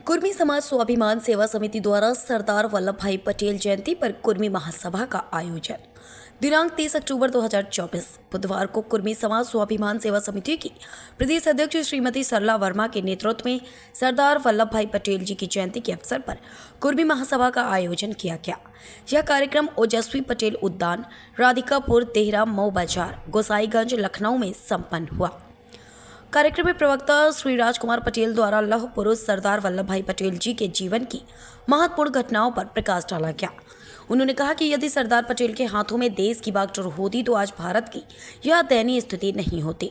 कुर्मी समाज स्वाभिमान सेवा समिति द्वारा सरदार वल्लभ भाई पटेल जयंती पर कुर्मी महासभा का आयोजन। दिनांक 30 अक्टूबर 2024 बुधवार को कुर्मी समाज स्वाभिमान सेवा समिति की प्रदेश अध्यक्ष श्रीमती सरला वर्मा के नेतृत्व में सरदार वल्लभ भाई पटेल जी की जयंती के अवसर पर कुर्मी महासभा का आयोजन किया गया। यह कार्यक्रम ओजस्वी पटेल उद्यान, राधिकापुर, देहरा, मऊ बाजार, गोसाईगंज, लखनऊ में संपन्न हुआ। कार्यक्रम में प्रवक्ता श्री राजकुमार पटेल द्वारा लौह पुरुष सरदार वल्लभ भाई पटेल जी के जीवन की महत्वपूर्ण घटनाओं पर प्रकाश डाला गया। उन्होंने कहा कि यदि सरदार पटेल के हाथों में देश की बागडोर होती तो आज भारत की यह दयनीय स्थिति नहीं होती।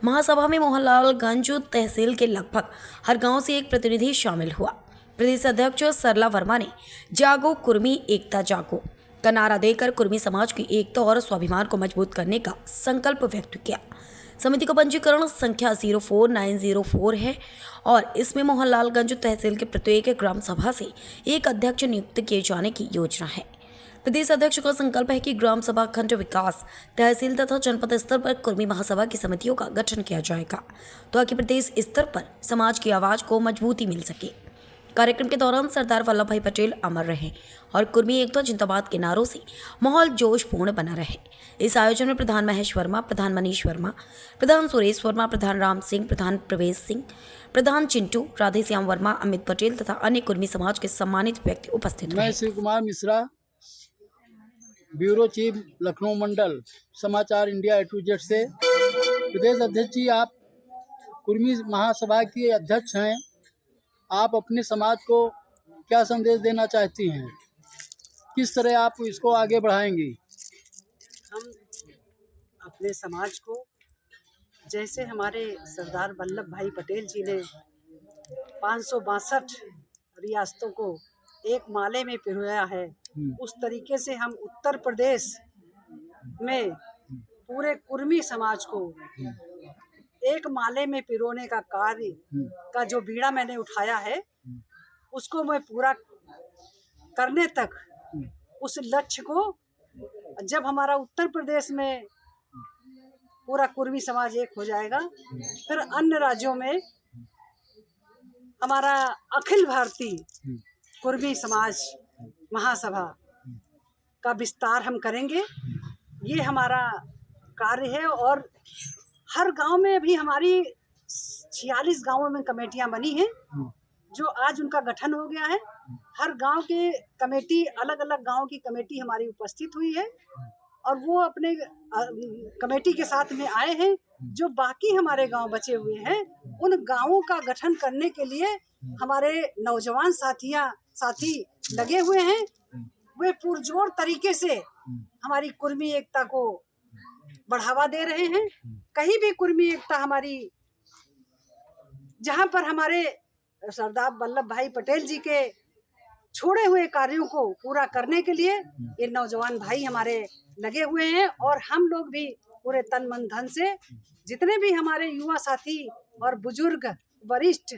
महासभा में मोहनलालगंज तहसील के लगभग हर गांव से एक प्रतिनिधि शामिल हुआ। प्रदेश अध्यक्ष सरला वर्मा ने जागो कुर्मी एकता जागो का नारा देकर कुर्मी समाज की एकता और स्वाभिमान को मजबूत करने का संकल्प व्यक्त किया। समिति का पंजीकरण संख्या 04904 है और इसमें मोहनलालगंज तहसील के प्रत्येक ग्राम सभा से एक अध्यक्ष नियुक्त किए जाने की योजना है। प्रदेश अध्यक्ष का संकल्प है कि ग्राम सभा, खंड विकास, तहसील तथा जनपद स्तर पर कुर्मी महासभा की समितियों का गठन किया जाएगा ताकि प्रदेश स्तर पर समाज की आवाज को मजबूती मिल सके। कार्यक्रम के दौरान सरदार वल्लभ भाई पटेल अमर रहे और कुर्मी एकता जिंदाबाद के नारों से माहौल जोशपूर्ण बना रहे। इस आयोजन में प्रधान महेश वर्मा, प्रधान मनीष वर्मा, प्रधान सुरेश वर्मा, प्रधान राम सिंह, प्रधान प्रवेश सिंह, प्रधान चिंटू, राधेश्याम वर्मा, अमित पटेल तथा अन्य कुर्मी समाज के सम्मानित व्यक्ति उपस्थित रहे। मैं शिव कुमार मिश्रा, ब्यूरो चीफ, लखनऊ मंडल, समाचार इंडिया A to Z से। प्रदेश अध्यक्ष जी, आप कुर्मी महासभा के अध्यक्ष हैं। आप अपने समाज को क्या संदेश देना चाहती हैं? किस तरह आप इसको आगे बढ़ाएंगी? हम अपने समाज को, जैसे हमारे सरदार वल्लभ भाई पटेल जी ने 562 रियासतों को एक माले में पिरोया है, उस तरीके से हम उत्तर प्रदेश में पूरे कुर्मी समाज को एक माले में पिरोने का कार्य का जो बीड़ा मैंने उठाया है, उसको मैं पूरा करने तक, उस लक्ष्य को, जब हमारा उत्तर प्रदेश में पूरा कुर्मी समाज एक हो जाएगा, फिर अन्य राज्यों में हमारा अखिल भारतीय कुर्मी समाज महासभा का विस्तार हम करेंगे। ये हमारा कार्य है और हर गांव में अभी हमारी 46 गांवों में कमेटियां बनी हैं, जो आज उनका गठन हो गया है। हर गांव के कमेटी, अलग अलग गांव की कमेटी हमारी उपस्थित हुई है और वो अपने कमेटी के साथ में आए हैं। जो बाकी हमारे गांव बचे हुए हैं, उन गांवों का गठन करने के लिए हमारे नौजवान साथी लगे हुए हैं। वे पुरजोर तरीके से हमारी कुर्मी एकता को बढ़ावा दे रहे हैं। कहीं भी कुर्मी एकता हमारी, जहां पर हमारे सरदार वल्लभ भाई पटेल जी के छोड़े हुए कार्यों को पूरा करने के लिए ये नौजवान भाई हमारे लगे हुए हैं और हम लोग भी पूरे तन मन धन से, जितने भी हमारे युवा साथी और बुजुर्ग, वरिष्ठ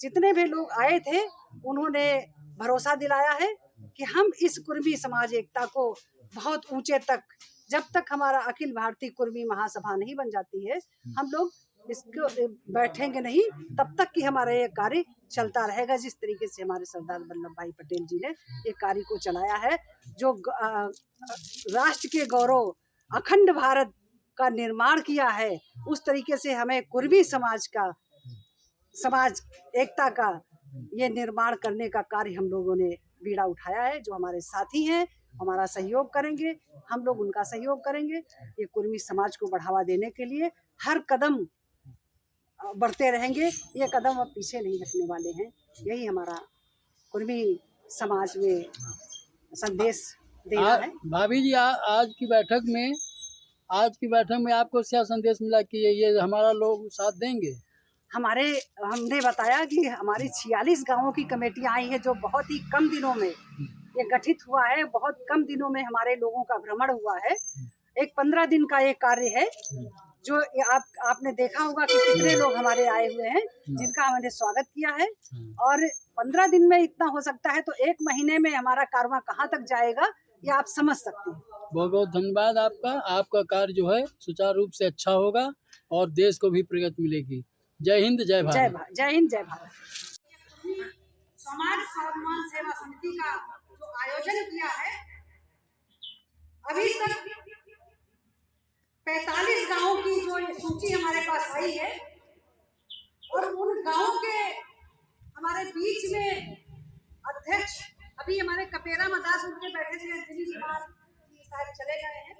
जितने भी लोग आए थे, उन्होंने भरोसा दिलाया है कि हम इस कुर्मी समाज एकता को बहुत ऊंचे तक, जब तक हमारा अखिल भारतीय कुर्मी महासभा नहीं बन जाती है, हम लोग इसको बैठेंगे नहीं, तब तक कि हमारा ये कार्य चलता रहेगा। जिस तरीके से हमारे सरदार वल्लभ भाई पटेल जी ने ये कार्य को चलाया है, जो राष्ट्र के गौरव, अखंड भारत का निर्माण किया है, उस तरीके से हमें कुर्मी समाज एकता का ये निर्माण करने का कार्य हम लोगों ने बीड़ा उठाया है। जो हमारे साथी हैं हमारा सहयोग करेंगे, हम लोग उनका सहयोग करेंगे। ये कुर्मी समाज को बढ़ावा देने के लिए हर कदम बढ़ते रहेंगे। ये कदम अब पीछे नहीं रखने वाले हैं। यही हमारा कुर्मी समाज में संदेश देना है। भाभी जी, आज की बैठक में आपको क्या संदेश मिला कि ये हमारा लोग साथ देंगे? हमने बताया कि हमारी 46 गांवों की कमेटियां आई है, जो बहुत ही कम दिनों में ये गठित हुआ है। बहुत कम दिनों में हमारे लोगों का भ्रमण हुआ है। एक 15 दिन का ये कार्य है, जो आपने देखा होगा कि कितने लोग हमारे आए हुए हैं, जिनका हमने स्वागत किया है। और 15 दिन में इतना हो सकता है, तो 1 महीने में हमारा कारवां कहाँ तक जाएगा, ये आप समझ सकते हैं। बहुत बहुत धन्यवाद आपका कार्य जो है सुचारू रूप से अच्छा होगा और देश को भी प्रगति मिलेगी। जय हिंद, जय भारत। जय हिंद, जय भारत। समिति का जो आयोजन किया है, अभी तक 45 गांवों की जो सूची हमारे पास आई है और उन गांवों के हमारे बीच में अध्यक्ष अभी हमारे कपेरा मदास उनके बैठे थे, अंजलि कुमार साहब चले गए हैं।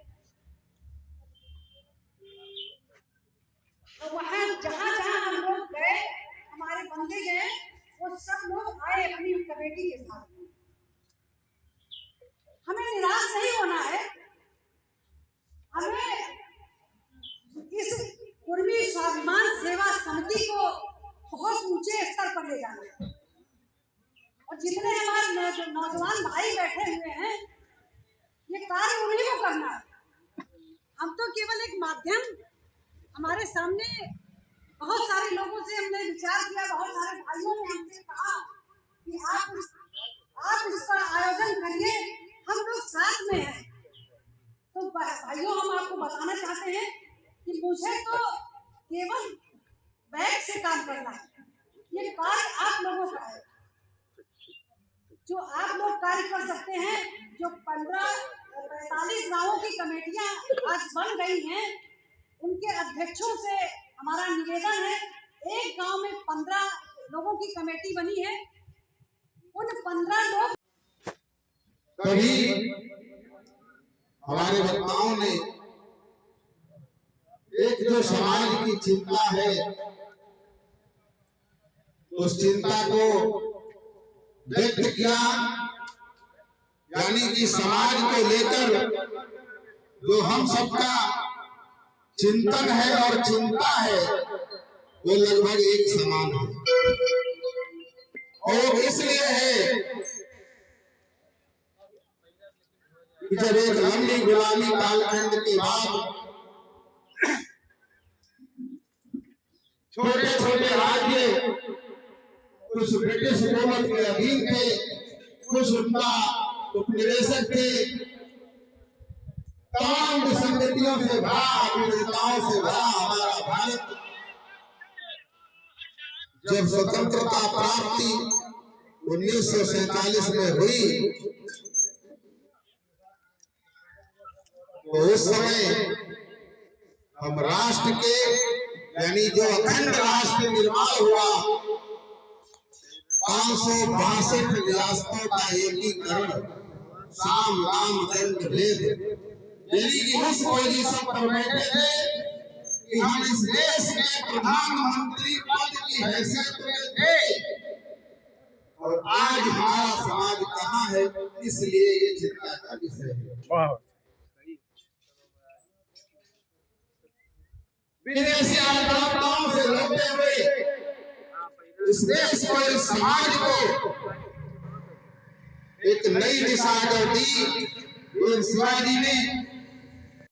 तो वहाँ जहाँ जहाँ हम लोग गए, हमारे बंदे गए, वो सब लोग आए अपनी कमेटी के साथ। हमें निराश नहीं होना है, हमें इस कुर्मी स्वाभिमान सेवा समिति को बहुत ऊंचे स्तर पर ले जाना है। और जितने हमारे नौजवान भाई बैठे हुए हैं, ये कार्य उन्हीं को करना है। हम तो केवल एक माध्यम, हमारे सामने बहुत सारे लोगों से हमने विचार किया, बहुत सारे भाइयों ने हमसे कहा कि आप इसका आयोजन करिए, हम लोग साथ में हैं। तो भाइयों, हम आपको बताना चाहते हैं कि मुझे तो केवल बैठ से काम करना है, ये कार्य आप लोगों का है। जो आप लोग कार्य कर सकते हैं, जो 45 गांवों की कमेटियां आज बन गई हैं, उनके अध्यक्षों से हमारा निवेदन है, एक गांव में 15 लोगों की कमेटी बनी है, उन 15 लोग कभी हमारे वक्ताओं ने एक जो समाज की चिंता है, उस चिंता को व्यक्त किया, यानी कि समाज को लेकर जो हम सबका चिंतन है और चिंता है, वो लगभग एक समान है। और इसलिए है कि जब एक लंबी गुलामी कालखंड के बाद छोटे छोटे राज्य कुछ ब्रिटिश हुकूमत के अधीन थे, कुछ उनका उपनिवेशक थे, तमाम विसंगतियों से भरा, विविधताओं से भरा हमारा भारत जब स्वतंत्रता प्राप्ति 1947 में हुई, तो उस समय हम राष्ट्र के, यानी जो अखंड राष्ट्र निर्माण हुआ, 562 रियासतों का एकीकरण, साम दाम दंड भेद, यानी कि उस पोजीशन पर बैठे थे कि हम इस देश में प्रधानमंत्री पद की हैसियत में थे, और आज हमारा समाज कहाँ है, इसलिए ये चिंता का विषय है। विदेशी आक्रामकों से लड़ते हुए इस देश को, इस समाज को एक नई दिशा जो दी, वीर शिवाजी ने